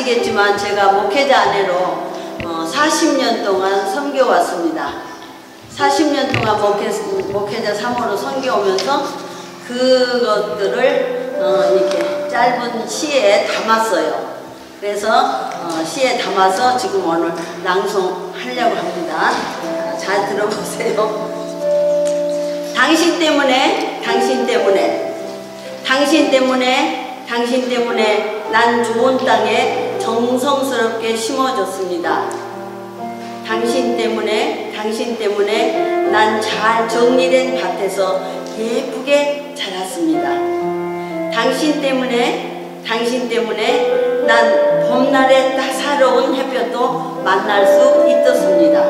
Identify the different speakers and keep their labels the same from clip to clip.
Speaker 1: 아시겠지만 제가 목회자 아내로 40년 동안 섬겨왔습니다. 40년 동안 목회자 사모로 섬겨오면서 그것들을 이렇게 짧은 시에 담았어요. 그래서 시에 담아서 지금 오늘 낭송하려고 합니다. 잘 들어보세요. 당신 때문에, 당신 때문에, 당신 때문에, 당신 때문에 난 좋은 땅에 정성스럽게 심어졌습니다. 당신 때문에, 당신 때문에 난 잘 정리된 밭에서 예쁘게 자랐습니다. 당신 때문에, 당신 때문에 난 봄날의 따사로운 햇볕도 만날 수 있었습니다.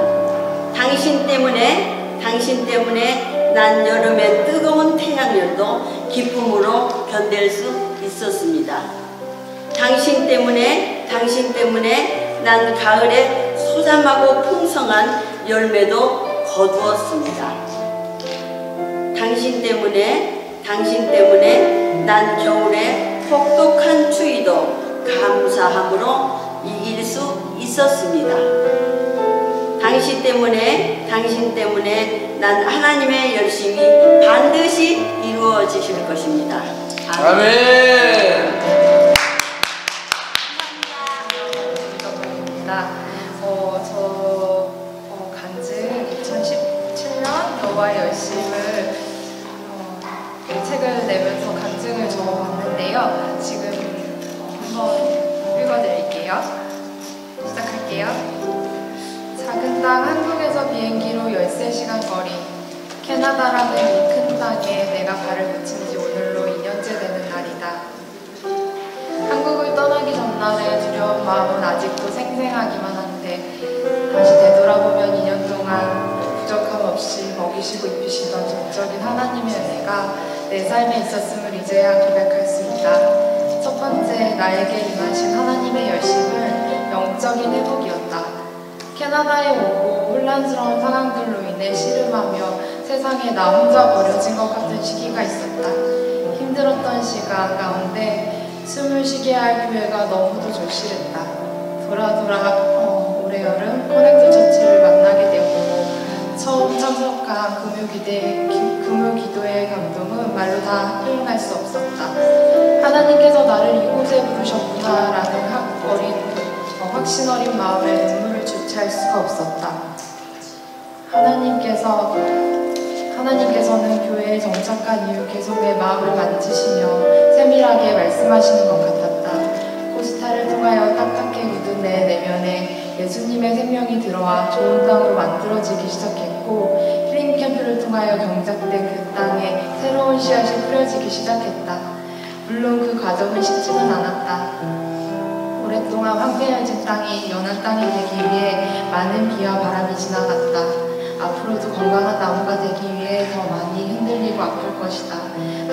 Speaker 1: 당신 때문에, 당신 때문에 난 여름의 뜨거운 태양열도 기쁨으로 견딜 수 있었습니다. 당신 때문에, 당신 때문에 난 가을에 소잠하고 풍성한 열매도 거두었습니다. 당신 때문에, 당신 때문에 난 겨울에 혹독한 추위도 감사함으로 이길 수 있었습니다. 당신 때문에, 당신 때문에 난 하나님의 열심이 반드시 이루어지실 것입니다. 아멘.
Speaker 2: 간증 2017년 너와의 열심을 책을 내면서 간증을 적어봤는데요. 지금 한번 읽어드릴게요. 시작할게요. 작은 땅 한국에서 비행기로 13시간 거리, 캐나다라는 이 큰 땅에 내가 발을 붙인 지 오늘로 2년째 되는 날이다. 한국을 떠나기 전날의 두려운 마음은 아직도 생생하기만 한데 다시 되돌아보면 2년 동안 부족함 없이 먹이시고 입히시던 전적인 하나님의 은혜가 내 삶에 있었음을 이제야 고백할 수 있다. 첫 번째, 나에게 임하신 하나님의 열심은 영적인 회복이었다. 캐나다에 오고 혼란스러운 상황들로 인해 씨름하며 세상에 나 혼자 버려진 것 같은 시기가 있었다. 힘들었던 시간 가운데 숨을 쉬게 할 기회가 너무도 절실했다. 올해 여름 커넥트 처치를 만나게 되었고 처음 참석한 금요기도의 감동은 말로 다 표현할 수 없었다. 하나님께서 나를 이곳에 부르셨구나라는 확신 어린 마음에 눈물을 주체할 수가 없었다. 하나님께서는 교회에 정착한 이후 계속 내 마음을 만지시며 세밀하게 말씀하시는 것 같았다. 코스타를 통하여 딱딱해 굳은 내 내면에 예수님의 생명이 들어와 좋은 땅으로 만들어지기 시작했고 힐링 캠프를 통하여 경작된 그 땅에 새로운 씨앗이 뿌려지기 시작했다. 물론 그 과정은 쉽지는 않았다. 오랫동안 황폐해진 땅이 연한 땅이 되기 위해 많은 비와 바람이 지나갔다. 앞으로도 건강한 나무가 되기 위해 더 많이 흔들리고 아플 것이다.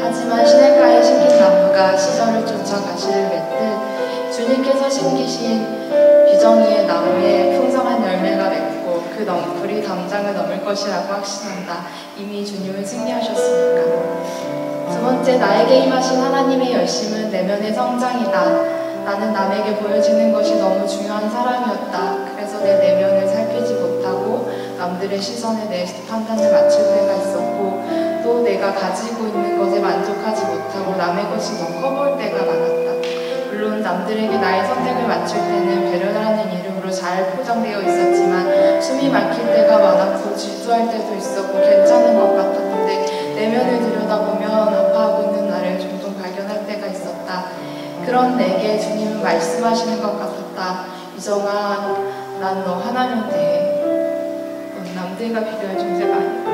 Speaker 2: 하지만 시냇가에 심긴 나무가 시절을 쫓아 가시를 맺듯 주님께서 심기신 비정의의 나무에 풍성한 열매가 맺고 그 넝쿨이 담장을 넘을 것이라고 확신한다. 이미 주님은 승리하셨으니까. 두 번째, 나에게 임하신 하나님의 열심은 내면의 성장이다. 나는 남에게 보여지는 것이 너무 중요한 사람이었다. 그래서 내 내면을 살피지 못하고 남들의 시선에 내 판단을 맞출 때가 있었고 또 내가 가지고 있는 것에 만족하지 못하고 남의 것이 더 커 보일 때가 많았다. 물론 남들에게 나의 선택을 맞출 때는 배려하는 이름으로 잘 포장되어 있었지만 숨이 막힐 때가 많았고 질투할 때도 있었고 괜찮은 것 같았는데 내면을 들여다보면 아파하고 있는 나를 종종 발견할 때가 있었다. 그런 내게 주님은 말씀하시는 것 같았다. 이정아, 난 너 하나면 돼. 넌 남들과 비교할 존재가 아니구나.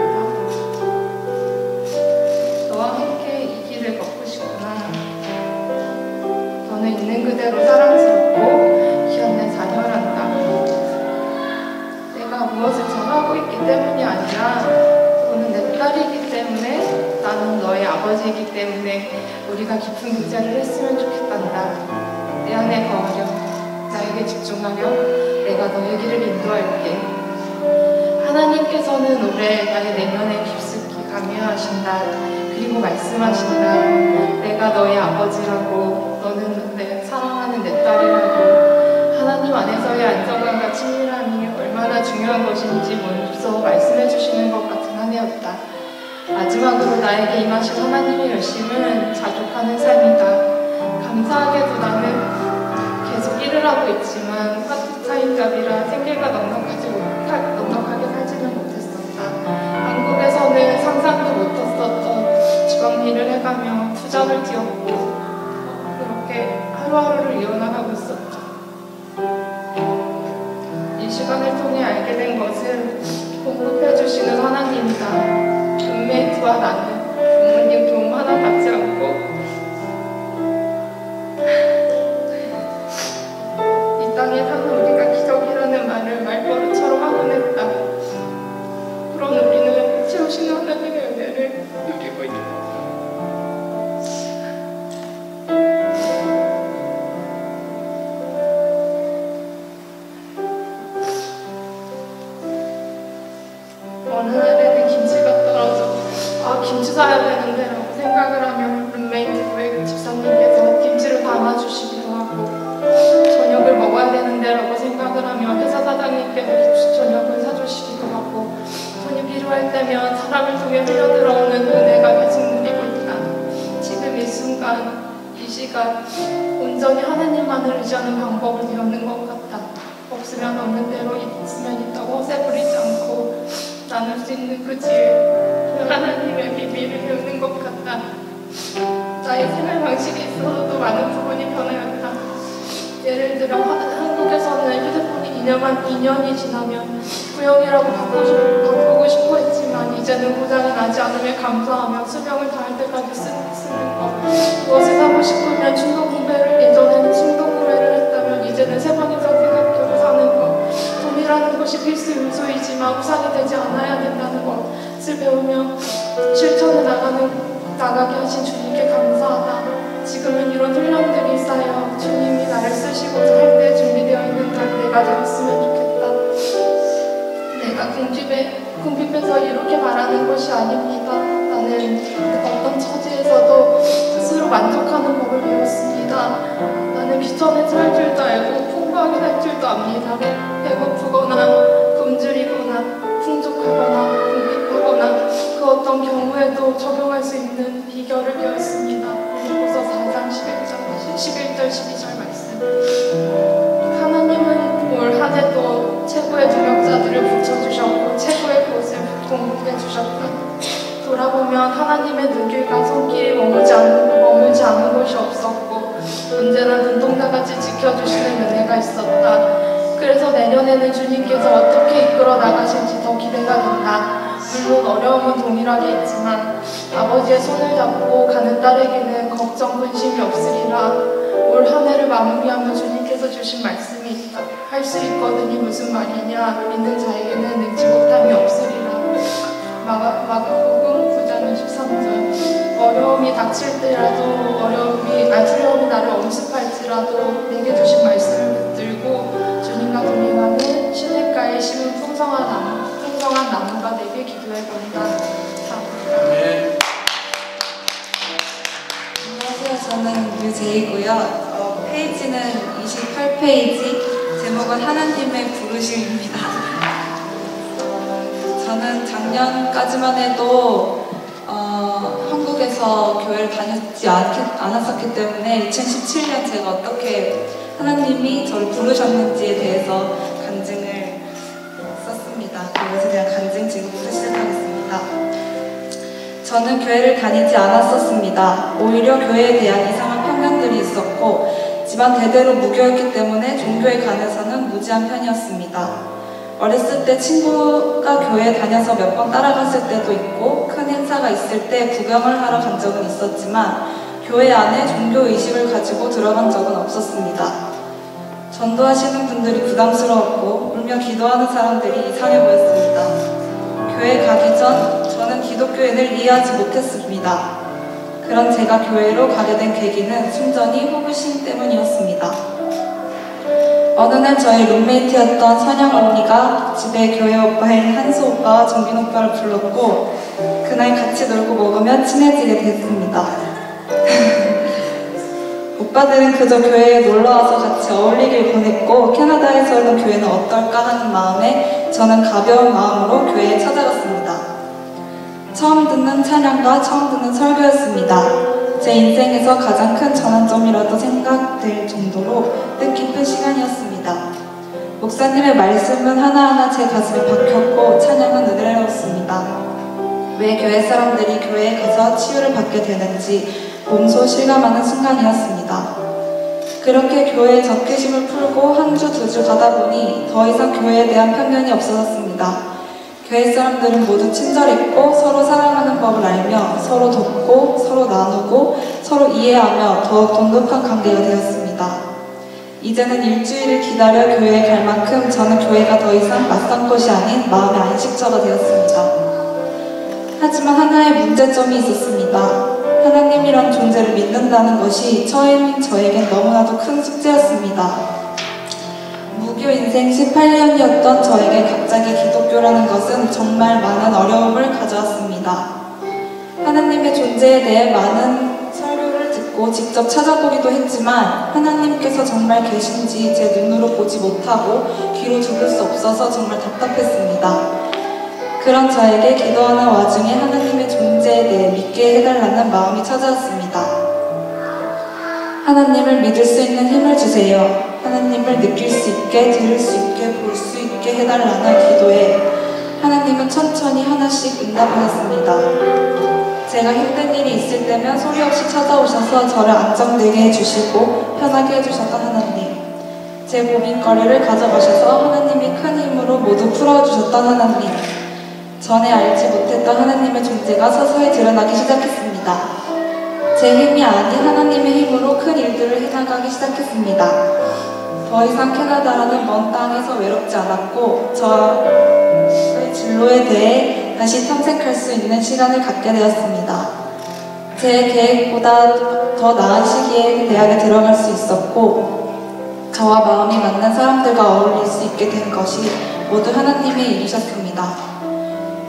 Speaker 2: 너와 함께 이 길을 걷고 싶구나. 너는 있는 그대로 사랑스럽고 희한한 자녀란다. 내가 무엇을 전하고 있기 때문이 아니라 너는 내 딸이기 때문에 나는 너의 아버지이기 때문에 우리가 깊은 교제를 했으면 좋겠단다. 내 안에 거하렴. 나에게 집중하렴. 내가 너의 길을 인도할게. 하나님께서는 올해 나의 내면에 깊숙이 강요하신다. 그리고 말씀하신다. 내가 너의 아버지라고, 너는 내 사랑하는 내 딸이라고, 안에서의 안정감과 친밀함이 얼마나 중요한 것인지 먼저 말씀해 주시는 것 같은 한 해였다. 마지막으로 나에게 임하신 하나님의 열심은 자족하는 삶이다. 감사하게도 나는 계속 일을 하고 있지만 파트타임 잡이라 생계가 넉넉하게 살지는 못했었다. 한국에서는 상상도 못했었던 주방일을 해가며 투잡을 뛰었고 그렇게 하루하루를 이어나가고 있었다. 이 시간을 통해 알게 된 것은 공급해주시는 하나님이다. 룸메이트와 나는 부모님 도움 하나 받지 않고 이 땅에 사는 우리가 기적이라는 말을 말버릇처럼 하곤 했다. 그런 우리는 채우시는 하나님의 은혜를 누리고 있다. 어느 날에는 김치가 떨어져 김치 사야 되는데 라고 생각을 하면 룸메이트 집사님께서 김치를 담아주시기도 하고 저녁을 먹어야 되는데 라고 생각을 하면 회사 사장님께서 저녁을 사주시기도 하고 돈이 필요할 때면 사람을 통해 흘려들어오는 은혜가 계속 누리고 있다. 지금 이 순간 이 시간 온전히 하나님만을 의지하는 방법을 배우는 것 같다. 없으면 없는 대로 있으면 있다고 허세 부리지 않고 나눌 수 있는 그 지혜, 하나님의 비밀을 배우는 것 같다. 나의 생활 방식에 있어서도 많은 부분이 변화였다. 예를 들어 한국에서는 휴대폰이 2년이 지나면 구형이라고 바꾸고 싶어 했지만 이제는 고장이 나지 않으면 감사하며 수명을 다할 때까지 쓰는 것. 무엇을 사고 싶으면 예전에는 충동 구매를 했다면 이제는 세 번 이상 생각하고 사는 것. 돈이라는 것이 필수 요소이지만 우상이 되지 않아야 된다는 것을 배우며 실천에 나가게 하신 주님께 감사하다. 지금은 이런 훈련들이 쌓여 주님이 나를 쓰시고자 할 때 준비되어 있는 내가 되었으면 좋겠다. 내가 궁핍해서 이렇게 말하는 것이 아닙니다. 나는 어떤 처지에서도 스스로 만족하는 법을 배웠습니다. 나는 귀천에서 할 줄도 알고 풍부하게 살 줄도 압니다. 배고프거나 굶주리거나 풍족하거나 궁핍하거나 그 어떤 경우에도 적용할 수 있는 비결을 배웠습니다. 빌립보서 4장 11절 12절 말씀. 하나님은 올 한 해도 최고의 동역자들을 붙여주셨고 최고의 곳을 공급해주셨다. 돌아보면 하나님의 눈길과 손길이 머물지 않은 곳이 없었고 언제나 눈동자같이 지켜주시는 은혜가 있었다. 그래서 내년에는 주님께서 어떻게 이끌어 나가실지 더 기대가 된다. 물론 어려움은 동일하게 있지만 아버지의 손을 잡고 가는 딸에게는 걱정, 근심이 없으리라. 올 한 해를 마무리하며 주님께서 주신 말씀이 있다. 할 수 있거든이 무슨 말이냐. 믿는 자에게는 능지 못함이 없으리라. 마가복음 9장 23절. 어려움이 닥칠 때라도 두려움이 나를 엄습할지라도 내게 주신 말씀을 붙들고 주님과 동행하는 시냇가에 심은 풍성한 나무가 되게 기도해 본다.
Speaker 3: 네.
Speaker 4: 안녕하세요. 저는 류재이고요. 페이지는 28페이지, 제목은 하나님의 부르심입니다. 저는 작년까지만 해도 한국에서 교회를 다녔지 않았었기 때문에 2017년 제가 어떻게 하나님이 저를 부르셨는지에 대해서 간증을 썼습니다. 그래서 그냥 간증 지금부터 시작하겠습니다. 저는 교회를 다니지 않았었습니다. 오히려 교회에 대한 이상한 편견들이 있었고 집안 대대로 무교였기 때문에 종교에 관해서는 무지한 편이었습니다. 어렸을 때 친구가 교회에 다녀서 몇 번 따라갔을 때도 있고 큰 행사가 있을 때 구경을 하러 간 적은 있었지만 교회 안에 종교의식을 가지고 들어간 적은 없었습니다. 전도하시는 분들이 부담스러웠고 울며 기도하는 사람들이 이상해 보였습니다. 교회 가기 전 저는 기독교인을 이해하지 못했습니다. 그런 제가 교회로 가게 된 계기는 순전히 호기심 때문이었습니다. 어느 날 저희 룸메이트였던 선영 언니가 집에 교회 오빠인 한수 오빠와 정빈 오빠를 불렀고 그날 같이 놀고 먹으며 친해지게 됐습니다. 오빠들은 그저 교회에 놀러와서 같이 어울리길 권했고 캐나다에서 있는 교회는 어떨까 하는 마음에 저는 가벼운 마음으로 교회에 찾아갔습니다. 처음 듣는 찬양과 처음 듣는 설교였습니다. 제 인생에서 가장 큰 전환점이라도 생각될 정도로 뜻깊은 시간이었습니다. 목사님의 말씀은 하나하나 제 가슴에 박혔고 찬양은 은혜로웠습니다. 왜 교회 사람들이 교회에 가서 치유를 받게 되는지 몸소 실감하는 순간이었습니다. 그렇게 교회의 적개심을 풀고 한 주, 두 주 가다 보니 더 이상 교회에 대한 편견이 없어졌습니다. 교회 사람들은 모두 친절했고 서로 사랑하는 법을 알며 서로 돕고 서로 나누고 서로 이해하며 더욱 돈독한 관계가 되었습니다. 이제는 일주일을 기다려 교회에 갈 만큼 저는 교회가 더 이상 낯선 곳이 아닌 마음의 안식처가 되었습니다. 하지만 하나의 문제점이 있었습니다. 하나님이란 존재를 믿는다는 것이 처음인 저에겐 너무나도 큰 숙제였습니다. 무교 인생 18년이었던 저에게 갑자기 기독교라는 것은 정말 많은 어려움을 가져왔습니다. 하나님의 존재에 대해 많은 설교를 듣고 직접 찾아보기도 했지만 하나님께서 정말 계신지 제 눈으로 보지 못하고 귀로 들을 수 없어서 정말 답답했습니다. 그런 저에게 기도하는 와중에 하나님의 존재에 대해 믿게 해달라는 마음이 찾아왔습니다. 하나님을 믿을 수 있는 힘을 주세요. 하나님을 느낄 수 있게, 들을 수 있게, 볼 수 있게 해달라는 기도에 하나님은 천천히 하나씩 응답하셨습니다. 제가 힘든 일이 있을 때면 소리 없이 찾아오셔서 저를 안정되게 해주시고 편하게 해주셨던 하나님, 제 고민거리를 가져가셔서 하나님이 큰 힘으로 모두 풀어주셨던 하나님, 전에 알지 못했던 하나님의 존재가 서서히 드러나기 시작했습니다. 제 힘이 아닌 하나님의 힘으로 큰 일들을 해나가기 시작했습니다. 더 이상 캐나다라는 먼 땅에서 외롭지 않았고 저의 진로에 대해 다시 탐색할 수 있는 시간을 갖게 되었습니다. 제 계획보다 더 나은 시기에 대학에 들어갈 수 있었고 저와 마음이 맞는 사람들과 어울릴 수 있게 된 것이 모두 하나님의 일이셨습니다.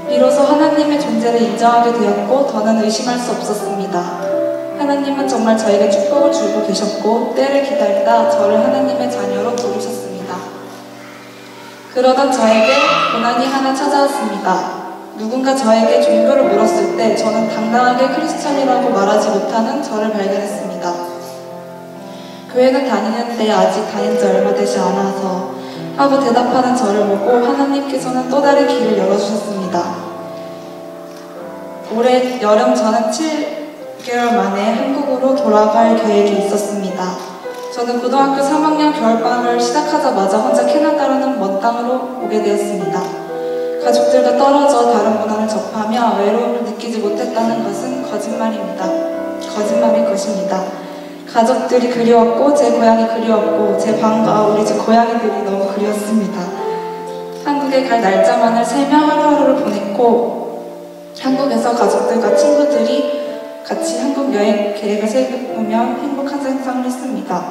Speaker 4: 비로소 하나님의 존재를 인정하게 되었고 더는 의심할 수 없었습니다. 하나님은 정말 저에게 축복을 주고 계셨고 때를 기다리다 저를 하나님의 자녀로 부르셨습니다. 그러던 저에게 고난이 하나 찾아왔습니다. 누군가 저에게 종교를 물었을 때 저는 당당하게 크리스천이라고 말하지 못하는 저를 발견했습니다. 교회는 다니는데 아직 다닌 지 얼마 되지 않아서 하고 대답하는 저를 보고 하나님께서는 또 다른 길을 열어주셨습니다. 올해 여름 저는 7개월 만에 한국으로 돌아갈 계획이 있었습니다. 저는 고등학교 3학년 겨울방학을 시작하자마자 혼자 캐나다라는 먼 땅으로 오게 되었습니다. 가족들과 떨어져 다른 문화를 접하며 외로움을 느끼지 못했다는 것은 거짓말일 것입니다. 가족들이 그리웠고 제 고향이 그리웠고 제 방과 우리 집 고양이들이 너무 그리웠습니다. 한국에 갈 날짜만을 세며 하루하루를 보냈고 한국에서 가족들과 친구들이 같이 한국 여행 계획을 세우며 행복한 생활을 했습니다.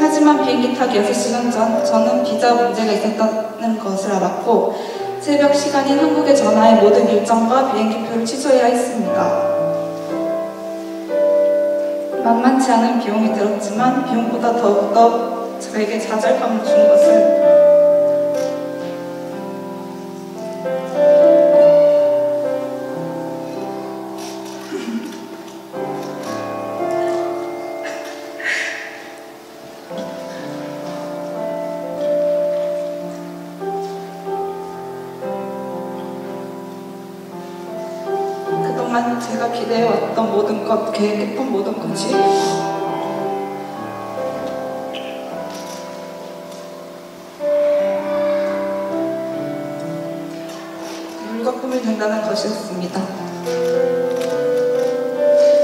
Speaker 4: 하지만 비행기 타기 6시간 전 저는 비자 문제가 있었다는 것을 알았고 새벽 시간인 한국에 전화해 모든 일정과 비행기표를 취소해야 했습니다. 만만치 않은 비용이 들었지만 비용보다 더욱더 저에게 좌절감을 준 것은 그동안 제가 기대해왔던 모든 것, 계획했던 모든 것이 물과 꿈이 된다는 것이었습니다.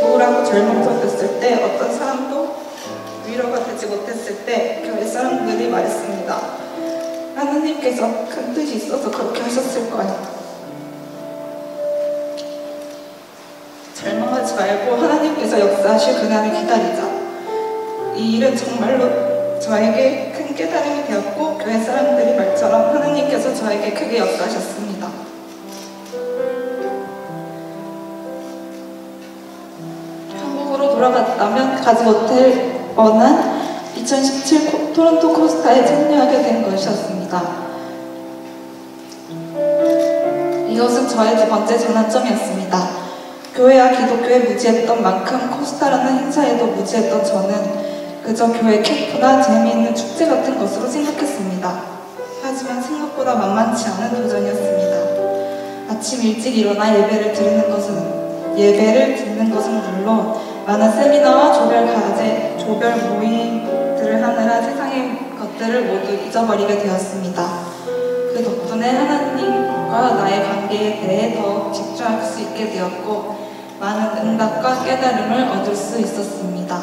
Speaker 4: 우울하고 절망적이었을 때 어떤 사람도 위로가 되지 못했을 때 교회 사람들이 말했습니다. 하나님께서 큰 뜻이 있어서 그렇게 하셨을 거야. 절망하지 말고 하나님께서 역사하실 그날을 기다리자. 이 일은 정말로 저에게 큰 깨달음이 되었고 교회 사람들이 말처럼 하나님께서 저에게 크게 역사하셨습니다. 있었다면 가지 못할 뻔한 2017 토론토 코스타에 참여하게 된 것이었습니다. 이것은 저의 두 번째 전환점이었습니다. 교회와 기독교에 무지했던 만큼 코스타라는 행사에도 무지했던 저는 그저 교회 캠프나 재미있는 축제 같은 것으로 생각했습니다. 하지만 생각보다 만만치 않은 도전이었습니다. 아침 일찍 일어나 예배를 듣는 것은 물론 많은 세미나와 조별 과제, 조별 모임들을 하느라 세상의 것들을 모두 잊어버리게 되었습니다. 그 덕분에 하나님과 나의 관계에 대해 더 집중할 수 있게 되었고 많은 응답과 깨달음을 얻을 수 있었습니다.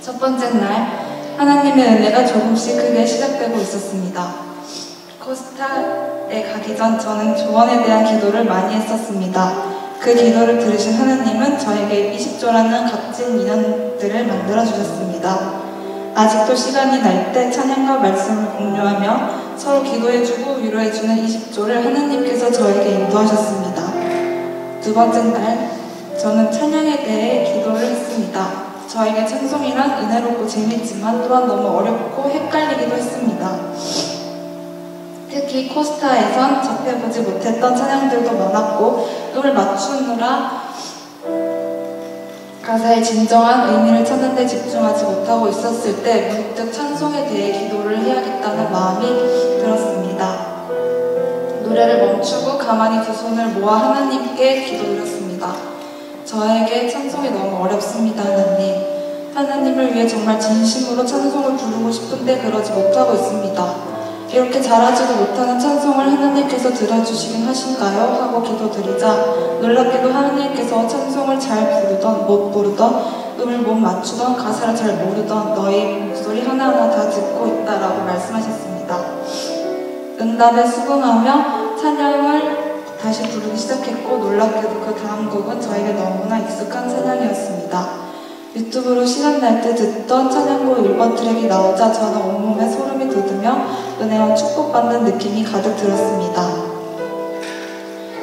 Speaker 4: 첫 번째 날 하나님의 은혜가 조금씩 크게 시작되고 있었습니다. 코스타에 가기 전 저는 조언에 대한 기도를 많이 했었습니다. 그 기도를 들으신 하나님은 저에게 20조라는 값진 인연들을 만들어 주셨습니다. 아직도 시간이 날 때 찬양과 말씀을 공유하며 서로 기도해주고 위로해주는 20조를 하나님께서 저에게 인도하셨습니다. 두 번째 날 저는 찬양에 대해 기도를 했습니다. 저에게 찬송이란 은혜롭고 재밌지만 또한 너무 어렵고 헷갈리기도 했습니다. 특히 코스타에선 접해보지 못했던 찬양들도 많았고 음을 맞추느라 가사의 진정한 의미를 찾는 데 집중하지 못하고 있었을 때 문득 찬송에 대해 기도를 해야겠다는 마음이 들었습니다. 노래를 멈추고 가만히 두 손을 모아 하나님께 기도드렸습니다. 저에게 찬송이 너무 어렵습니다, 하나님. 하나님을 위해 정말 진심으로 찬송을 부르고 싶은데 그러지 못하고 있습니다. 이렇게 잘하지도 못하는 찬송을 하나님께서 들어주시긴 하신가요? 하고 기도드리자 놀랍게도 하나님께서 찬송을 잘 부르던 못 부르던 음을 못 맞추던 가사를 잘 모르던 너희 목소리 하나하나 다 듣고 있다라고 말씀하셨습니다. 응답에 수긍하며 찬양을 다시 부르기 시작했고 놀랍게도 그 다음 곡은 저에게 너무나 익숙한 찬양이었습니다. 유튜브로 시간 날 때 듣던 찬양곡 1번 트랙이 나오자 저는 온몸에 소름이 돋으며 은혜와 축복받는 느낌이 가득 들었습니다.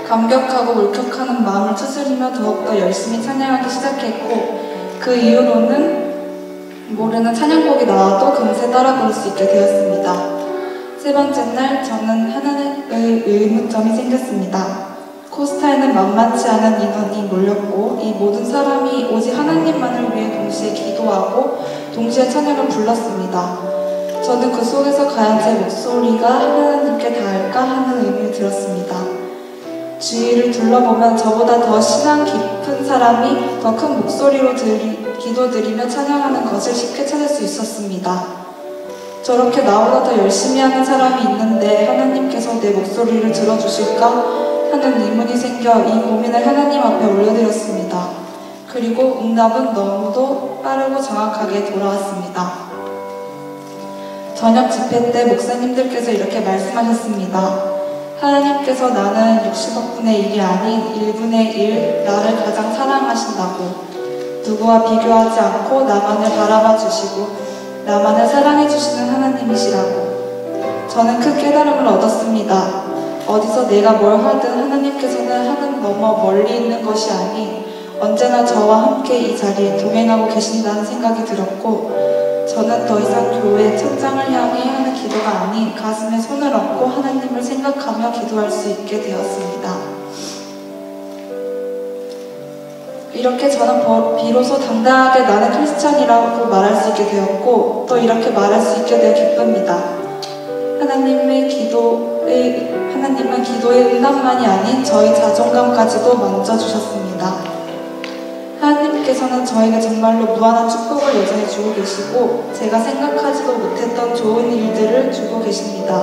Speaker 4: 감격하고 울컥하는 마음을 추스리며 더욱더 열심히 찬양하기 시작했고 그 이후로는 모르는 찬양곡이 나와도 금세 따라 부를 수 있게 되었습니다. 세 번째 날 저는 하나의 의문점이 생겼습니다. 코스타에는 만만치 않은 인원이 몰렸고 이 모든 사람이 오직 하나님만을 위해 동시에 기도하고 동시에 찬양을 불렀습니다. 저는 그 속에서 과연 제 목소리가 하나님께 닿을까 하는 의문이 들었습니다. 주위를 둘러보면 저보다 더 신앙 깊은 사람이 더 큰 목소리로 기도드리며 찬양하는 것을 쉽게 찾을 수 있었습니다. 저렇게 나보다 더 열심히 하는 사람이 있는데 하나님께서 내 목소리를 들어주실까? 하는 의문이 생겨 이 고민을 하나님 앞에 올려드렸습니다. 그리고 응답은 너무도 빠르고 정확하게 돌아왔습니다. 저녁 집회 때 목사님들께서 이렇게 말씀하셨습니다. 하나님께서 나는 60억분의 1이 아닌 1분의 1 나를 가장 사랑하신다고 누구와 비교하지 않고 나만을 바라봐 주시고 나만을 사랑해 주시는 하나님이시라고 저는 큰 깨달음을 얻었습니다. 어디서 내가 뭘 하든 하나님께서는 하늘 넘어 멀리 있는 것이 아닌 언제나 저와 함께 이 자리에 동행하고 계신다는 생각이 들었고 저는 더 이상 교회 천장을 향해 하는 기도가 아닌 가슴에 손을 얹고 하나님을 생각하며 기도할 수 있게 되었습니다. 이렇게 저는 비로소 당당하게 나는 크리스찬이라고 말할 수 있게 되었고 또 이렇게 말할 수 있게 되어 기쁩니다. 하나님은 기도의 응답만이 아닌 저희 자존감까지도 만져주셨습니다. 하나님께서는 저에게 정말로 무한한 축복을 여전히 주고 계시고 제가 생각하지도 못했던 좋은 일들을 주고 계십니다.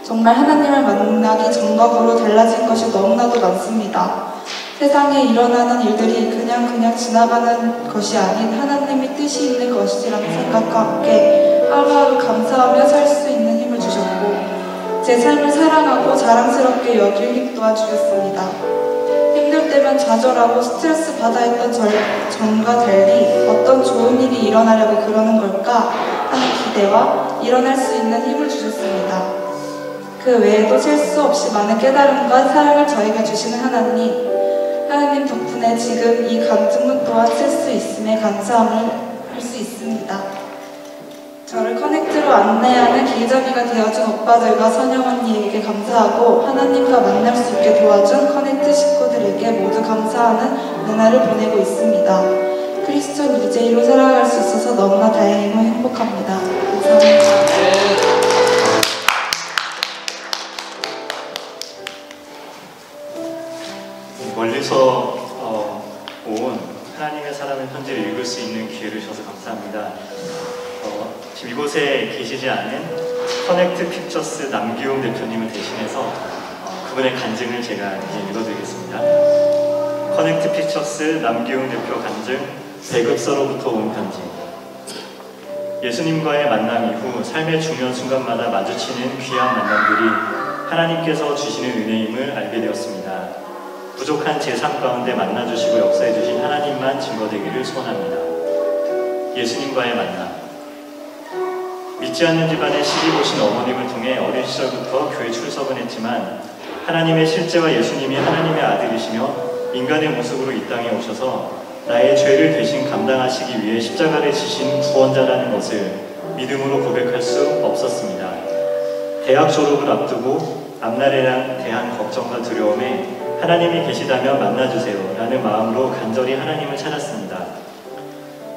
Speaker 4: 정말 하나님을 만나기 전과후로 달라진 것이 너무나도 많습니다. 세상에 일어나는 일들이 그냥 지나가는 것이 아닌 하나님의 뜻이 있는 것이라는 생각과 함께 하루하루 감사하며 살 수 있는 힘을 주셨고 제 삶을 사랑하고 자랑스럽게 여길 힘 도와주셨습니다. 힘들 때면 좌절하고 스트레스 받아 했던 전과 달리 어떤 좋은 일이 일어나려고 그러는 걸까 하는 기대와 일어날 수 있는 힘을 주셨습니다. 그 외에도 셀 수 없이 많은 깨달음과 사랑을 저에게 주시는 하나님 덕분에 지금 이 간증문 또한 쓸 수 있음에 감사함을 할 수 있습니다. 저를 커넥트로 안내하는 길잡이가 되어준 오빠들과 선영 언니에게 감사하고 하나님과 만날 수 있게 도와준 커넥트 식구들에게 모두 감사하는 은혜를 보내고 있습니다. 크리스천 EJ로 살아갈 수 있어서 너무나 다행이고 행복합니다. 감사합니다.
Speaker 5: 멀리서 온 하나님의 사람의 편지를 읽을 수 있는 기회를 주셔서 감사합니다. 지금 이곳에 계시지 않은 커넥트 픽처스 남기용 대표님을 대신해서 그분의 간증을 제가 이제 읽어드리겠습니다. 커넥트 픽처스 남기용 대표 간증, 배급서로부터 온 편지. 예수님과의 만남 이후 삶의 중요한 순간마다 마주치는 귀한 만남들이 하나님께서 주시는 은혜임을 알게 되었습니다. 부족한 제 삶 가운데 만나주시고 역사해주신 하나님만 증거되기를 소원합니다. 예수님과의 만남. 믿지 않는 집안에 시집 오신 어머님을 통해 어린 시절부터 교회 출석은 했지만 하나님의 실제와 예수님이 하나님의 아들이시며 인간의 모습으로 이 땅에 오셔서 나의 죄를 대신 감당하시기 위해 십자가를 지신 구원자라는 것을 믿음으로 고백할 수 없었습니다. 대학 졸업을 앞두고 앞날에 대한 걱정과 두려움에 하나님이 계시다면 만나주세요 라는 마음으로 간절히 하나님을 찾았습니다.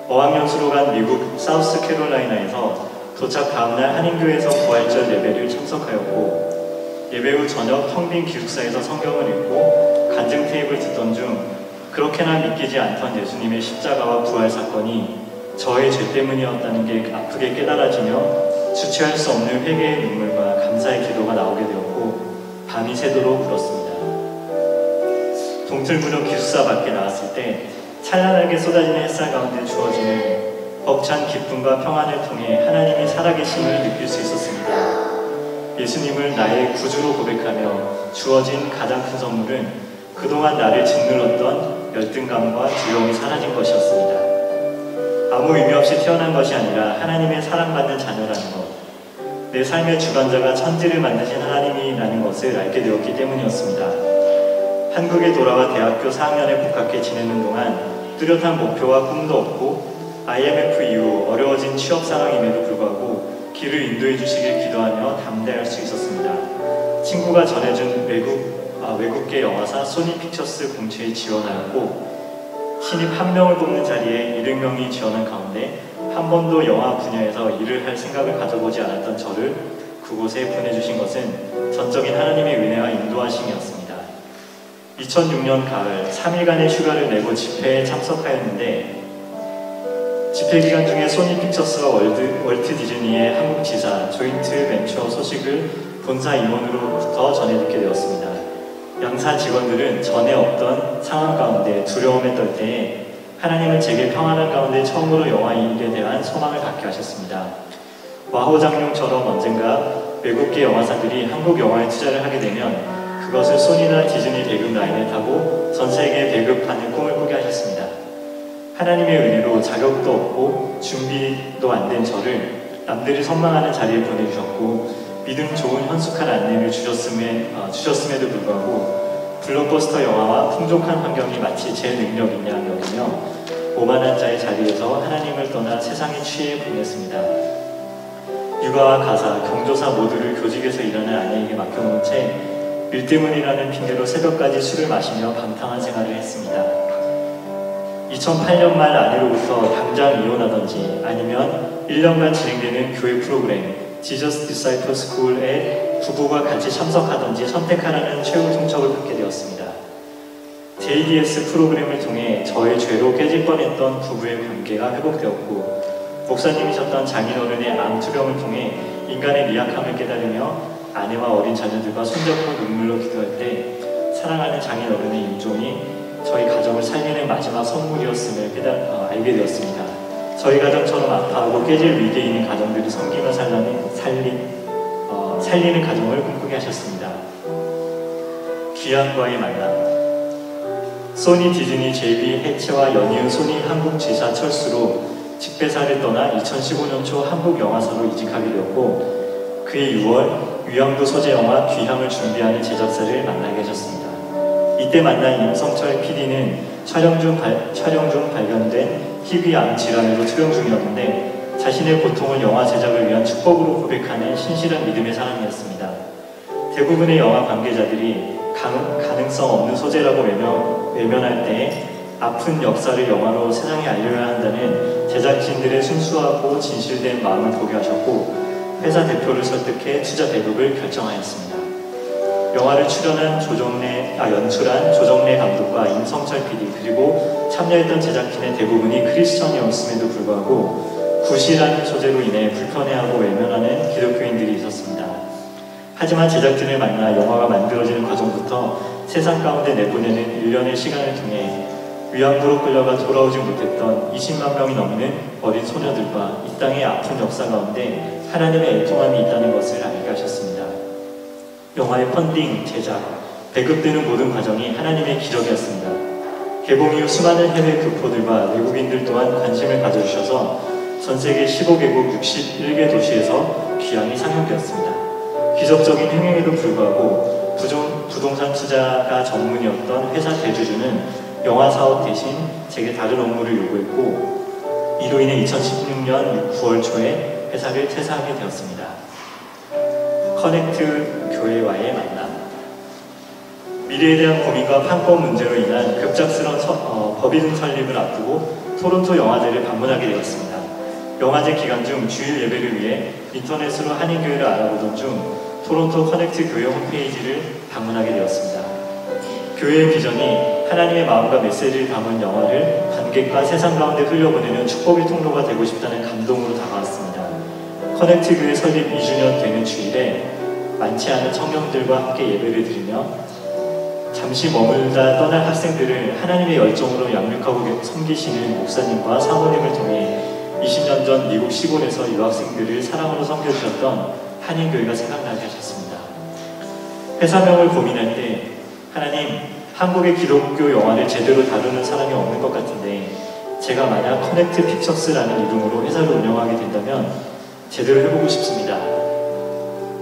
Speaker 5: 어학연수로 간 미국 사우스캐롤라이나에서 도착 다음날 한인교회에서 부활절 예배를 참석하였고 예배 후 저녁 텅 빈 기숙사에서 성경을 읽고 간증 테이프를 듣던 중 그렇게나 믿기지 않던 예수님의 십자가와 부활 사건이 저의 죄 때문이었다는 게 아프게 깨달아지며 주체할 수 없는 회개의 눈물과 감사의 기도가 나오게 되었고 밤이 새도록 울었습니다. 동틀무렵 기숙사 밖에 나왔을 때 찬란하게 쏟아지는 햇살 가운데 주어지는 벅찬 기쁨과 평안을 통해 하나님의 살아계심을 느낄 수 있었습니다. 예수님을 나의 구주로 고백하며 주어진 가장 큰 선물은 그동안 나를 짓눌렀던 열등감과 두려움이 사라진 것이었습니다. 아무 의미 없이 태어난 것이 아니라 하나님의 사랑받는 자녀라는 것, 내 삶의 주관자가 천지를 만드신 하나님이라는 것을 알게 되었기 때문이었습니다. 한국에 돌아와 대학교 4학년에 복학해 지내는 동안 뚜렷한 목표와 꿈도 없고 IMF 이후 어려워진 취업 상황임에도 불구하고 길을 인도해 주시길 기도하며 담대할 수 있었습니다. 친구가 전해준 외국계 영화사 소니 픽처스 공채에 지원하였고 신입 1명을 뽑는 자리에 200명이 지원한 가운데 한 번도 영화 분야에서 일을 할 생각을 가져보지 않았던 저를 그곳에 보내주신 것은 전적인 하나님의 은혜와 인도하심이었습니다. 2006년 가을 3일간의 휴가를 내고 집회에 참석하였는데 집회 기간 중에 소니 픽처스와 월트 디즈니의 한국 지사 조인트 벤처 소식을 본사 임원으로부터 전해 듣게 되었습니다. 양사 직원들은 전에 없던 상황 가운데 두려움에 떨 때에 하나님은 제게 평안한 가운데 처음으로 영화 일에 대한 소망을 갖게 하셨습니다. 와호장룡처럼 언젠가 외국계 영화사들이 한국 영화에 투자를 하게 되면 그것을 소니나 디즈니 배급 라인에 타고 전 세계에 배급하는 꿈을 꾸게 하셨습니다. 하나님의 은혜로 자격도 없고 준비도 안 된 저를 남들이 선망하는 자리에 보내주셨고 믿음 좋은 현숙한 안내를 주셨음에도 불구하고 블록버스터 영화와 풍족한 환경이 마치 제 능력이냐 여기며 오만한 자의 자리에서 하나님을 떠나 세상에 취해 보냈습니다. 육아와 가사, 경조사 모두를 교직에서 일하는 아내에게 맡겨놓은 채 일 때문이라는 핑계로 새벽까지 술을 마시며 방탕한 생활을 했습니다. 2008년 말 아내로부터 당장 이혼하던지 아니면 1년간 진행되는 교회 프로그램 Jesus Disciple School에 부부가 같이 참석하던지 선택하라는 최후 통첩을 받게 되었습니다. JDS 프로그램을 통해 저의 죄로 깨질 뻔했던 부부의 관계가 회복되었고 목사님이셨던 장인어른의 암 투병을 통해 인간의 미약함을 깨달으며 아내와 어린 자녀들과 손잡고 눈물로 기도할 때 사랑하는 장인어른의 임종이 저희 가정을 살리는 마지막 선물이었음을 알게 되었습니다. 저희 가정처럼 아파하고 깨질 위기에 있는 가정들을 섬기며 살리는 가정을 꿈꾸게 하셨습니다. 귀한과의 만남. 소니 디즈니 JB 해체와 연이은 소니 한국 지사 철수로 직배사를 떠나 2015년 초 한국 영화사로 이직하게 되었고 그해 6월 위안부 소재 영화 귀향을 준비하는 제작사를 만나게 하셨습니다. 이때 만난 임성철 PD는 촬영 중 발견된 희귀암 질환으로 투병 중이었는데 자신의 고통을 영화 제작을 위한 축복으로 고백하는 신실한 믿음의 사람이었습니다. 대부분의 영화 관계자들이 가능성 없는 소재라고 외면할 때에 아픈 역사를 영화로 세상에 알려야 한다는 제작진들의 순수하고 진실된 마음을 보게 하셨고 회사 대표를 설득해 투자 배급을 결정하였습니다. 영화를 연출한 조정래 감독과 임성철 PD 그리고 참여했던 제작진의 대부분이 크리스천이었음에도 불구하고 구실한 소재로 인해 불편해하고 외면하는 기독교인들이 있었습니다. 하지만 제작진을 만나 영화가 만들어지는 과정부터 세상 가운데 내보내는 일련의 시간을 통해 위안부로 끌려가 돌아오지 못했던 20만 명이 넘는 어린 소녀들과 이 땅의 아픈 역사 가운데 하나님의 애통함이 있다는 것을 알게 하셨습니다. 영화의 펀딩, 제작, 배급되는 모든 과정이 하나님의 기적이었습니다. 개봉 이후 수많은 해외 교포들과 외국인들 또한 관심을 가져주셔서 전세계 15개국 61개 도시에서 귀향이 상영되었습니다. 기적적인 흥행에도 불구하고 부동산 투자가 전문이었던 회사 대주주는 영화 사업 대신 제게 다른 업무를 요구했고 이로 인해 2016년 9월 초에 회사를 퇴사하게 되었습니다. 커넥트 교회와의 만남. 미래에 대한 고민과 판권 문제로 인한 급작스러운 법인 설립을 앞두고 토론토 영화제를 방문하게 되었습니다. 영화제 기간 중 주일 예배를 위해 인터넷으로 한인교회를 알아보던 중 토론토 커넥트 교회 홈페이지를 방문하게 되었습니다. 교회의 비전이 하나님의 마음과 메시지를 담은 영화를 관객과 세상 가운데 흘려보내는 축복의 통로가 되고 싶다는 감동으로 다가왔습니다. 커넥트 교회 설립 2주년 되는 주일에 많지 않은 청년들과 함께 예배를 드리며 잠시 머물다 떠날 학생들을 하나님의 열정으로 양육하고 섬기시는 목사님과 사모님을 통해 20년 전 미국 시골에서 유학생들을 사랑으로 섬겨주셨던 한인교회가 생각나게 하셨습니다. 회사명을 고민할 때 하나님, 한국의 기독교 영화를 제대로 다루는 사람이 없는 것 같은데 제가 만약 커넥트 픽처스라는 이름으로 회사를 운영하게 된다면 제대로 해보고 싶습니다.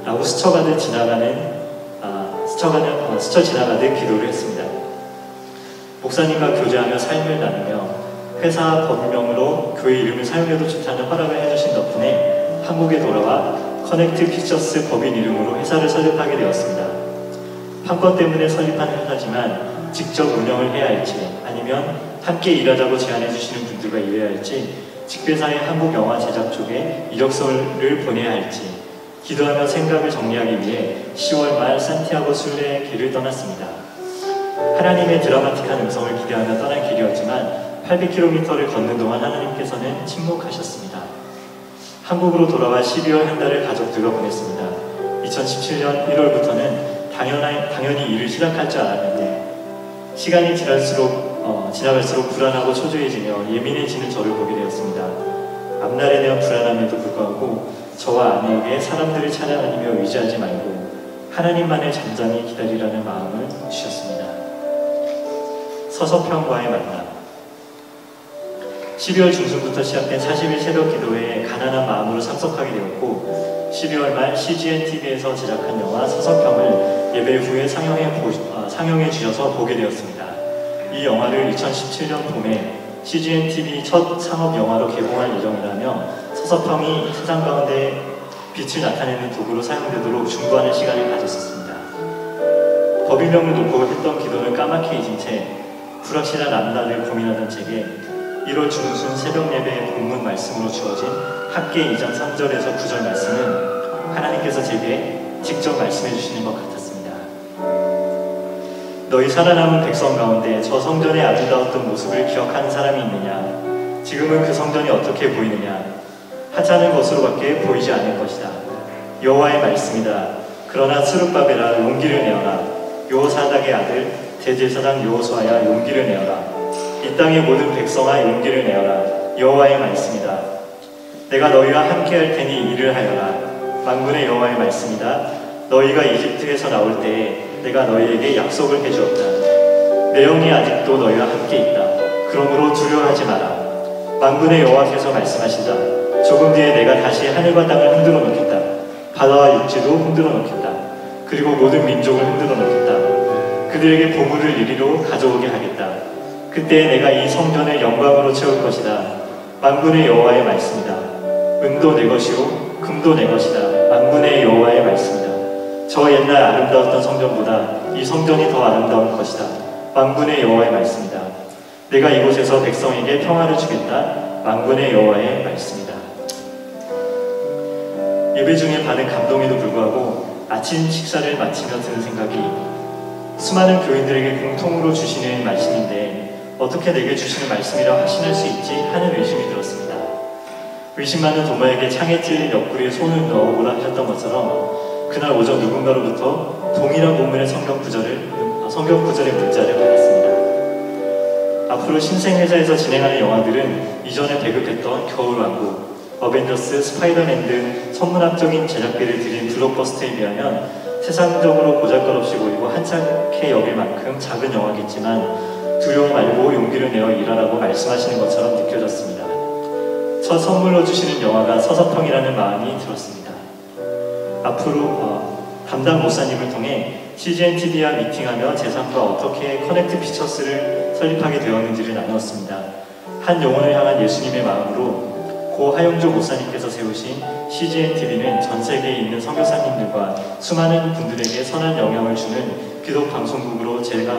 Speaker 5: 라고 스쳐 지나가듯 기도를 했습니다. 목사님과 교제하며 삶을 나누며 회사 법명으로 교회 이름을 사용해도 좋다는 허락을 해주신 덕분에 한국에 돌아와 커넥트 픽처스 법인 이름으로 회사를 설립하게 되었습니다. 판권 때문에 설립한 회사지만 직접 운영을 해야 할지 아니면 함께 일하자고 제안해 주시는 분들과 일해야 할지 직배사의 한국 영화 제작 쪽에 이력서를 보내야 할지 기도하며 생각을 정리하기 위해 10월 말 산티아고 순례길을 떠났습니다. 하나님의 드라마틱한 음성을 기대하며 떠난 길이었지만 800km를 걷는 동안 하나님께서는 침묵하셨습니다. 한국으로 돌아와 12월 한 달을 가족들과 보냈습니다. 2017년 1월부터는 당연히 일을 시작할 줄 알았는데 시간이 지나갈수록 불안하고 초조해지며 예민해지는 저를 보게 되었습니다. 앞날에 대한 불안함에도 불구하고 저와 아내에게 사람들을 찾아다니며 의지하지 말고 하나님만을 잠잠히 기다리라는 마음을 주셨습니다. 서서평과의 만남. 12월 중순부터 시작된 40일 새벽 기도회에 가난한 마음으로 참석하게 되었고 12월 말 CGN-TV에서 제작한 영화 서서평을 예배 후에 상영해 주셔서 보게 되었습니다. 이 영화를 2017년 봄에 CGN-TV 첫 상업 영화로 개봉할 예정이라며 서서평이 세상 가운데 빛을 나타내는 도구로 사용되도록 중보하는 시간을 가졌었습니다. 법인명을 놓고 했던 기도를 까맣게 잊은 채 불확실한 앞날을 고민하던 제게 1월 중순 새벽 예배의 본문 말씀으로 주어진 학계 2장 3절에서 9절 말씀은 하나님께서 제게 직접 말씀해 주시는 것 같았습니다. 너희 살아남은 백성 가운데 저 성전의 아름다웠던 모습을 기억하는 사람이 있느냐? 지금은 그 성전이 어떻게 보이느냐? 하찮은 것으로밖에 보이지 않을 것이다. 여호와의 말씀이다. 그러나 스룹바벨아 용기를 내어라. 여호사닥의 아들 대제사장 여호수아야 용기를 내어라. 이 땅의 모든 백성아 용기를 내어라. 여호와의 말씀이다. 내가 너희와 함께할 테니 일을 하여라. 만군의 여호와의 말씀이다. 너희가 이집트에서 나올 때에 내가 너희에게 약속을 해주었다. 내 영이 아직도 너희와 함께 있다. 그러므로 두려워하지 마라. 만군의 여호와께서 말씀하신다. 조금 뒤에 내가 다시 하늘과 땅을 흔들어 놓겠다. 바다와 육지도 흔들어 놓겠다. 그리고 모든 민족을 흔들어 놓겠다. 그들에게 보물을 이리로 가져오게 하겠다. 그때 내가 이 성전을 영광으로 채울 것이다. 만군의 여호와의 말씀이다. 은도 내 것이요 금도 내 것이다. 만군의 여호와의 말씀이다. 저 옛날 아름다웠던 성전보다 이 성전이 더 아름다울 것이다. 만군의 여호와의 말씀이다. 내가 이곳에서 백성에게 평화를 주겠다. 만군의 여호와의 말씀이다. 예배 중에 받은 감동에도 불구하고 아침 식사를 마치며 드는 생각이 수많은 교인들에게 공통으로 주시는 말씀인데 어떻게 내게 주시는 말씀이라 확신할 수 있지 하는 의심이 들었습니다. 의심 많은 도마에게 창에 찔린 옆구리에 손을 넣어보라 하셨던 것처럼 그날 오전 누군가로부터 동일한 본문의 성경 구절의 문자를 받았습니다. 앞으로 신생회사에서 진행하는 영화들은 이전에 배급했던 겨울왕국, 어벤져스, 스파이더맨 등 천문학적인 제작비를 들인 블록버스터에 비하면 세상적으로 보잘것없이 보이고 한참케 여길 만큼 작은 영화겠지만 두려움 말고 용기를 내어 일하라고 말씀하시는 것처럼 느껴졌습니다. 첫 선물로 주시는 영화가 서서평이라는 마음이 들었습니다. 앞으로 담당 목사님을 통해 CGN-TV와 미팅하며 제3과 어떻게 커넥트 피처스를 설립하게 되었는지를 나누었습니다. 한 영혼을 향한 예수님의 마음으로 고 하영조 목사님께서 세우신 CGN-TV는 전 세계에 있는 선교사님들과 수많은 분들에게 선한 영향을 주는 기독방송국으로 제가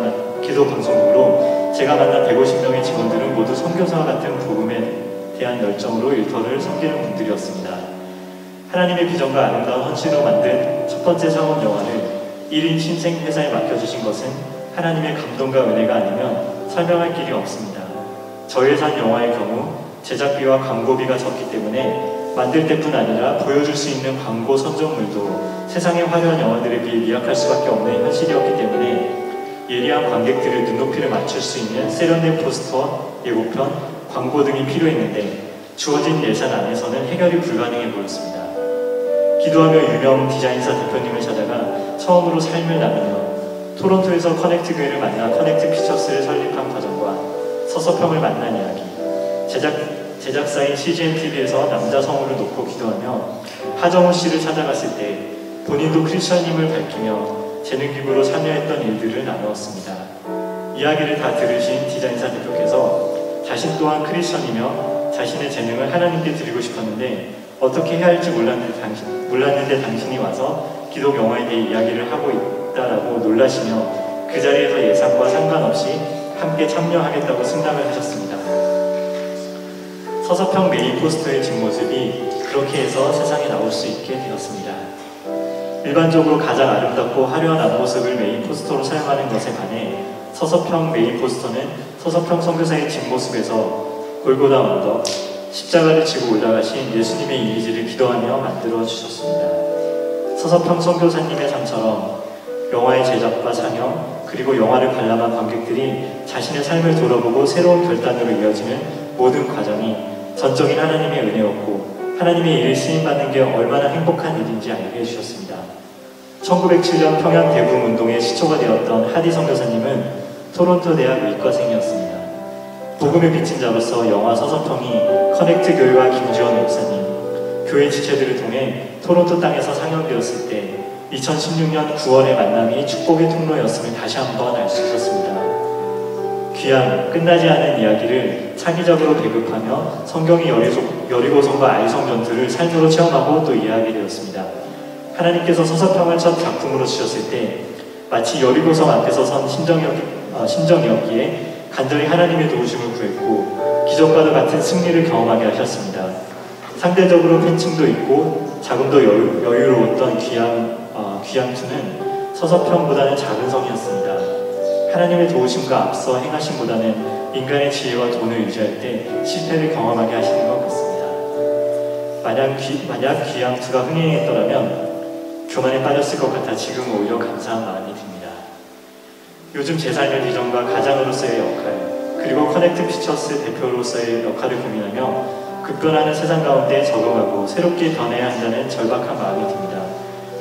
Speaker 5: 만난 150명의 직원들은 모두 선교사와 같은 복음에 대한 열정으로 일터를 섬기는 분들이었습니다. 하나님의 비전과 아름다운 헌신으로 만든 첫 번째 상업 영화를 1인 신생회사에 맡겨주신 것은 하나님의 감동과 은혜가 아니면 설명할 길이 없습니다. 저예산 영화의 경우 제작비와 광고비가 적기 때문에 만들 때뿐 아니라 보여줄 수 있는 광고 선정물도 세상의 화려한 영화들에 비해 미약할 수밖에 없는 현실이었기 때문에 예리한 관객들의 눈높이를 맞출 수 있는 세련된 포스터, 예고편, 광고 등이 필요했는데 주어진 예산 안에서는 해결이 불가능해 보였습니다. 기도하며 유명 디자인사 대표님을 찾아가 처음으로 삶을 나누며 토론토에서 커넥트 교회를 만나 커넥트 피처스를 설립한 과정과 서서평을 만난 이야기, 제작사인 CGN-TV에서 남자 성우를 놓고 기도하며 하정우 씨를 찾아갔을 때 본인도 크리스천임을 밝히며 재능기부로 참여했던 일들을 나누었습니다. 이야기를 다 들으신 디자인사 대표께서 자신 또한 크리스천이며 자신의 재능을 하나님께 드리고 싶었는데 어떻게 해야 할지 몰랐는데 당신이 와서 기독 영화에 대해 이야기를 하고 있다라고 놀라시며 그 자리에서 예산과 상관없이 함께 참여하겠다고 승낙을 하셨습니다. 서서평 메인 포스터의 뒷모습이 그렇게 해서 세상에 나올 수 있게 되었습니다. 일반적으로 가장 아름답고 화려한 앞모습을 메인 포스터로 사용하는 것에 반해 서서평 메인 포스터는 서서평 선교사의 뒷모습에서 골고다 언덕, 십자가를 지고 올라가신 예수님의 이미지를 기도하며 만들어 주셨습니다. 서서평 선교사님의 삶처럼 영화의 제작과 상영, 그리고 영화를 관람한 관객들이 자신의 삶을 돌아보고 새로운 결단으로 이어지는 모든 과정이 전적인 하나님의 은혜였고 하나님의 일을 쓰임받는 게 얼마나 행복한 일인지 알게 해주셨습니다. 1907년 평양 대붕운동의 시초가 되었던 하디 선교사님은 토론토 대학 의과생이었습니다. 복음의 비친 자로서 영화 서서평이 커넥트 교회와 김지원 목사님, 교회 지체들을 통해 토론토 땅에서 상영되었을 때 2016년 9월의 만남이 축복의 통로였음을 다시 한번 알 수 있었습니다. 귀한 끝나지 않은 이야기를 창의적으로 배급하며 성경의 여리고성과 아이성 전투를 삶으로 체험하고 또 이해하게 되었습니다. 하나님께서 서서평을 첫 작품으로 주셨을 때 마치 여리고성 앞에서 선 심정이었기에 간절히 하나님의 도우심을 구했고 기적과도 같은 승리를 경험하게 하셨습니다. 상대적으로 팬층도 있고 자금도 여유로웠던 귀향투는 서서평보다는 작은 성이었습니다. 하나님의 도우심과 앞서 행하심보다는 인간의 지혜와 돈을 의지할 때 실패를 경험하게 하시는 것 같습니다. 만약 귀향투가 흥행했더라면 교만에 빠졌을 것 같아 지금 오히려 감사한 마음이 듭니다. 요즘 제 삶의 비전과 가장으로서의 역할, 그리고 커넥트 피처스 대표로서의 역할을 고민하며 급변하는 세상 가운데 적응하고 새롭게 변해야 한다는 절박한 마음이 듭니다.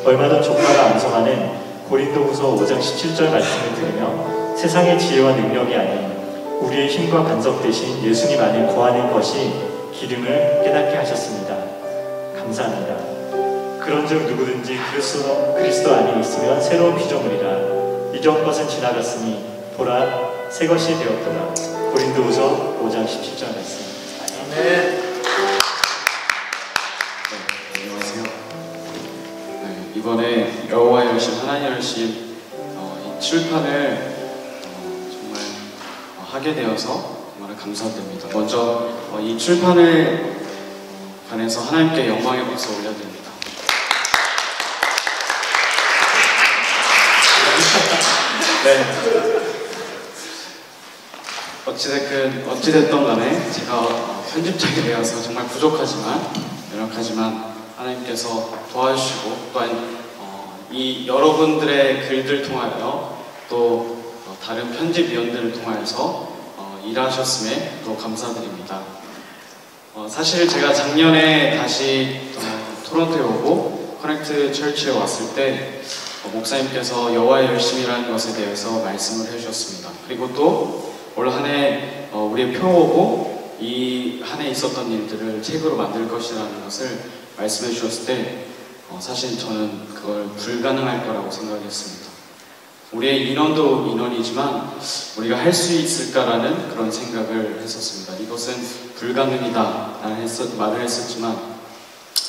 Speaker 5: 얼마 전 조카가 암송하는 고린도후서 5장 17절 말씀을 들으며 세상의 지혜와 능력이 아닌 우리의 힘과 반석 대신 예수님 안에 거하는 것이 기름을 깨닫게 하셨습니다. 감사합니다. 그런즉 누구든지 그리스도 안에 있으면 새로운 피조물이라 이전 것은 지나갔으니 보라 새 것이 되었도다. 고린도후서 5장 17절 말씀.
Speaker 3: 아멘.
Speaker 6: 안녕하세요. 네, 이번에 여호와의 열심, 하나님의 열심 이 출판을 정말 하게 되어서 정말 감사드립니다. 먼저 이 출판을 관해서 하나님께 영광의 박수 올려드립니다. 네. 어찌됐던 간에 제가 편집장이 되어서 정말 부족하지만 연약하지만 하나님께서 도와주시고 또한 이 여러분들의 글들 통하여 또 다른 편집위원들을 통하여서 일하셨음에 또 감사드립니다. 사실 제가 작년에 다시 토론토에 오고 커넥트 철치에 왔을 때 목사님께서 여호와의 열심이라는 것에 대해서 말씀을 해주셨습니다. 그리고 또 올 한 해 우리의 표어고 이 한 해 있었던 일들을 책으로 만들 것이라는 것을 말씀해 주셨을 때 사실 저는 그걸 불가능할 거라고 생각했습니다. 우리의 인원도 인원이지만 우리가 할 수 있을까라는 그런 생각을 했었습니다. 이것은 불가능이다 라는 말을 했었지만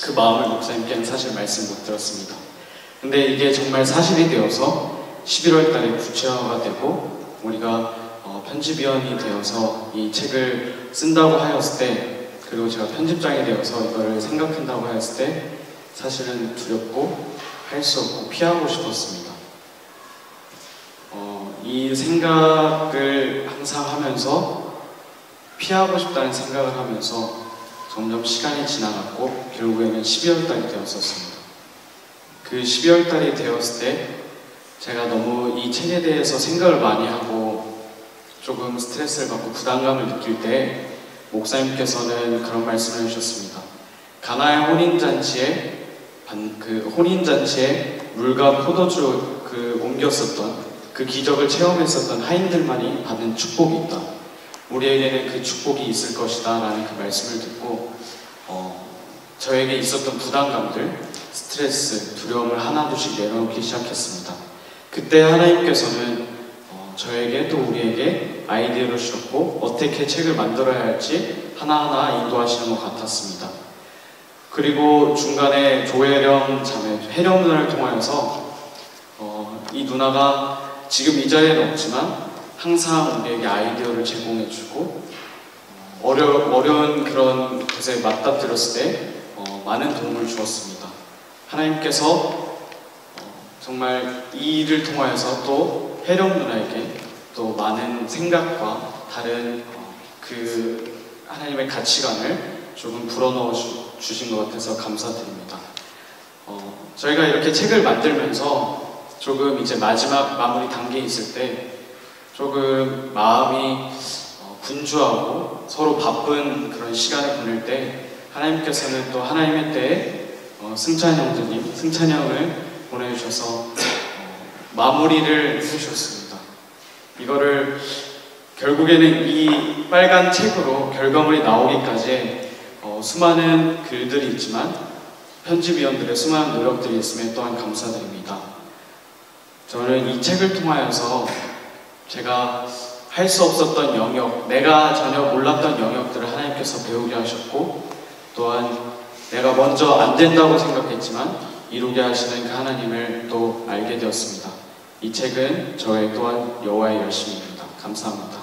Speaker 6: 그 마음을 목사님께는 사실 말씀 못 드렸습니다. 근데 이게 정말 사실이 되어서 11월 달에 구체화가 되고 우리가 편집위원이 되어서 이 책을 쓴다고 하였을 때, 그리고 제가 편집장이 되어서 이거를 생각한다고 하였을 때 사실은 두렵고 할 수 없고 피하고 싶었습니다. 이 생각을 항상 하면서 피하고 싶다는 생각을 하면서 점점 시간이 지나갔고 결국에는 12월 달이 되었었습니다. 그 12월 달이 되었을 때 제가 너무 이 책에 대해서 생각을 많이 하고 조금 스트레스를 받고 부담감을 느낄 때 목사님께서는 그런 말씀을 해주셨습니다. 가나의 혼인잔치에 물과 포도주 옮겼었던 그 기적을 체험했었던 하인들만이 받은 축복이 있다. 우리에게는 그 축복이 있을 것이다 라는 그 말씀을 듣고 저에게 있었던 부담감들, 스트레스, 두려움을 하나둘씩 내려놓기 시작했습니다. 그때 하나님께서는 저에게 또 우리에게 아이디어를 주셨고 어떻게 책을 만들어야 할지 하나하나 인도하시는 것 같았습니다. 그리고 중간에 조혜령 자매, 혜령 누나를 통하여서 이 누나가 지금 이 자리에는 없지만 항상 우리에게 아이디어를 제공해주고 어려운 그런 것에 맞닥뜨렸을 때 많은 도움을 주었습니다. 하나님께서 정말 이 일을 통하여서 또 혜령 누나에게 또 많은 생각과 다른 그 하나님의 가치관을 조금 불어넣어 주신 것 같아서 감사드립니다. 저희가 이렇게 책을 만들면서 조금 이제 마지막 마무리 단계에 있을 때 조금 마음이 분주하고 서로 바쁜 그런 시간을 보낼 때 하나님께서는 또 하나님의 때에 승찬 형제님, 승찬 형을 보내주셔서 마무리를 해주셨습니다. 이거를 결국에는 이 빨간 책으로 결과물이 나오기까지 수많은 글들이 있지만 편집위원들의 수많은 노력들이 있음에 또한 감사드립니다. 저는 이 책을 통하여서 제가 할 수 없었던 영역, 내가 전혀 몰랐던 영역들을 하나님께서 배우게 하셨고 또한 내가 먼저 안 된다고 생각했지만 이루게 하시는 그 하나님을 또 알게 되었습니다. 이 책은 저의 또한 여호와의 열심입니다. 감사합니다.